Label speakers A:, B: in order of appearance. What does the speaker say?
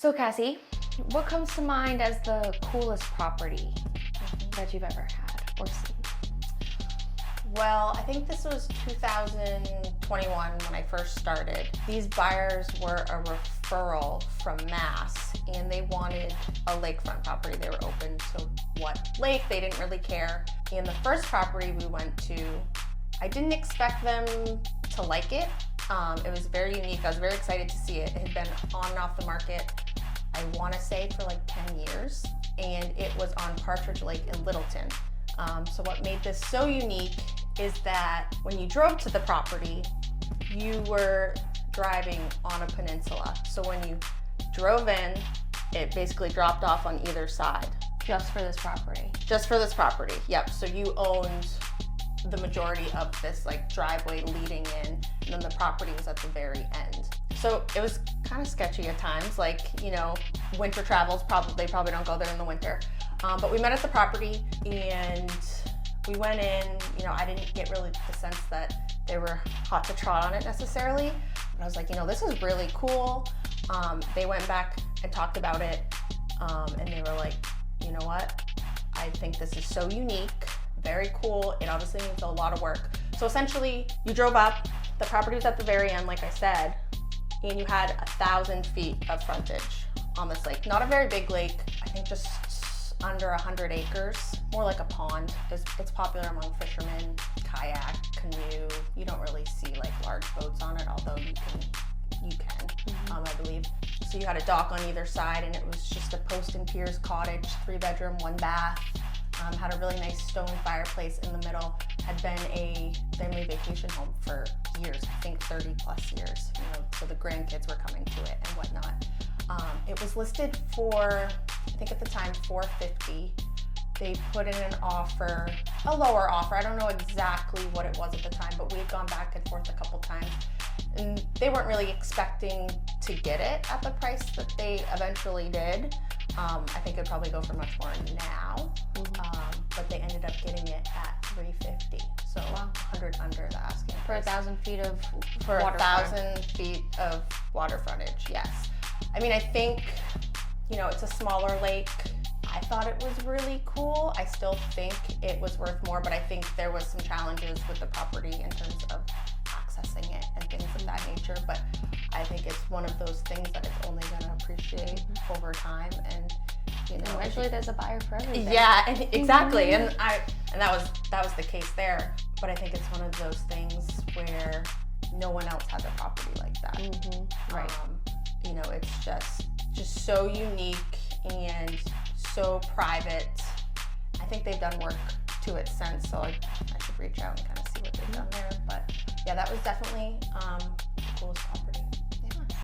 A: So Cassie, what comes to mind as the coolest property that you've ever had or seen?
B: Well, I think this was 2021 when I first started. These buyers were a referral from Mass, and they wanted a lakefront property. They were open to what lake, they didn't really care. And the first property we went to, I didn't expect them to like it. It was very unique. I was very excited to see it. It had been on and off the market, I want to say, for like 10 years, and it was on Partridge Lake in Littleton. So what made this so unique is that when you drove to the property, you were driving on a peninsula. So when you drove in, it basically dropped off on either side.
A: Just for this property?
B: Just for this property, yep. So you owned the majority of this like driveway leading in, and then the property was at the very end. So it was kind of sketchy at times, like, you know, winter travels, they probably don't go there in the winter. But we met at the property and we went in. You know, I didn't get really the sense that they were hot to trot on it necessarily, but I was like, you know, this is really cool. They went back and talked about it, and they were like, you know what, I think this is so unique, very cool. It obviously needs a lot of work. So essentially you drove up, the property was at the very end, like I said, and you had 1,000 feet of frontage on this lake. Not a very big lake, I think just under 100 acres, more like a pond. It's popular among fishermen, kayak, canoe. You don't really see like large boats on it, although you can, I believe. So you had a dock on either side, and it was just a post and piers cottage, 3-bedroom, 1 bath. Had a really nice stone fireplace in the middle. Had been a family vacation home for years, I think 30 plus years. You know, so the grandkids were coming to it and whatnot. It was listed for, I think at the time, $450. They put in an offer, a lower offer. I don't know exactly what it was at the time, but we had gone back and forth a couple times, and they weren't really expecting to get it at the price that they eventually did. I think it'd probably go for much more now, but they ended up getting it at $350. So 100 under the asking
A: For
B: price.
A: 1,000 feet of
B: For
A: waterfront.
B: 1,000 feet of water frontage, yes. I mean, I think, you know, it's a smaller lake. I thought it was really cool. I still think it was worth more, but I think there was some challenges with the property in terms of accessing it and things of that nature. But I think it's one of those things that it's only going to appreciate over time, and you know,
A: Eventually there's a buyer for everything.
B: yeah, and exactly, and that was the case there. But I think it's one of those things where no one else has a property like that.
A: Right.
B: You know, it's just so unique and so private. I think they've done work to it since, so I should reach out and kind of see what they've done there. But yeah, that was definitely the coolest property.